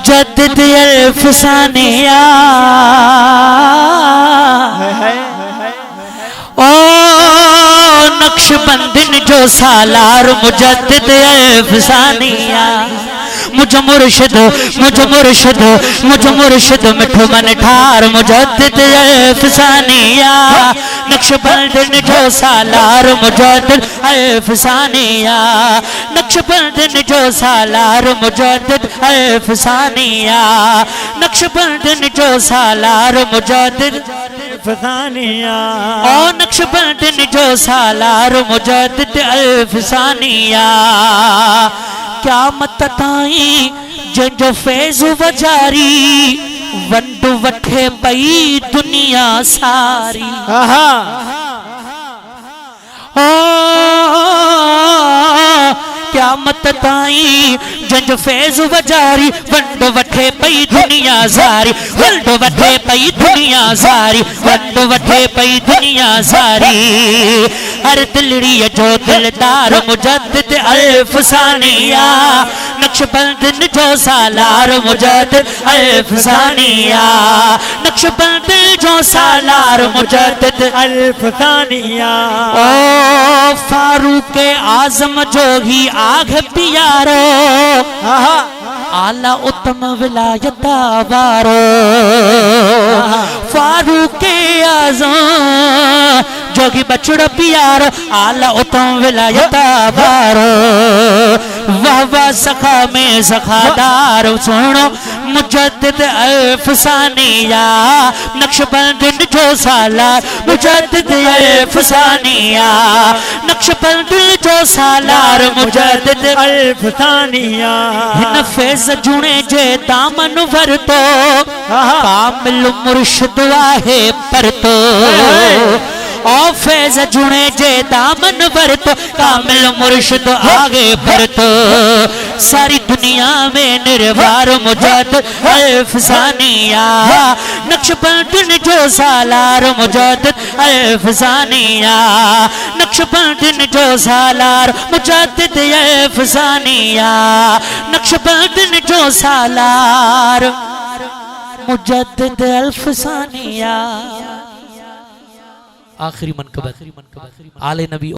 मुजद्दिद अल्फसानिया ओ नक्शबंदिन जो सालार मुजद्दिद अल्फसानिया मुझ मुर्शिद मिठो मन ठार मुजद्दिद अल्फसानिया नक्शबंदिन जो सालार मुजद्दिद अल्फसानिया नक्शबंदिन जो सालार मुजद्दिद अल्फसानिया नक्शबंदिन जो सालार मुजद्दिद अल्फसानिया ओ नक्शबंदिन जो सालार मुजद्दिद अल्फसानिया क्या मत ताई जो फैज़ वजारी वंड वठे पई दुनिया सारी ओ क्या मत ताई जंज फैज़ वजारी वंड वठे पई दुनिया सारी वंड वठे पई दुनिया सारी वंड वठे पई दुनिया सारी हर दिलड़ी जो दिलदार मुजद्दिद अल्फसानिया नक्शबंदिन जो सालार मुजद्दिद अल्फसानिया नक्शबंदिन जो सालार मुजद्दिद अल्फसानिया ओ फारूक आजम जो ही आग पियारो आला उत्तम विलायत वारो फारूक आजम जोगी बचड़ पियारो आला उत्तम विलायत वारो वाह वाह सखा में सखादार सुनो मुजद्दिद अल्फसानिया नक्शबंदिन जो सालार मुजद्दिद अल्फसानिया नक्शबंदिन जो सालार मुजद्दिद अल्फसानिया हिन फैज़ जुणे जे दामन वरतो कामिल मुर्शिद आहे परतो ओ फैज़ जुणे जे दामन वरतो कामिल मुर्शिद आगे भरतो सारी दुनिया में निर्वार मुजद्दिद अल्फसानिया नक्शबंदिन जो सालार मुजद्दिद अल्फसानिया नक्शबंदिन जो सालार मुजद्दिद अल्फसानिया नक्शबंदिन जो सालार मुजद्दिद अल्फसानिया आखिरी मनकबत आले नबी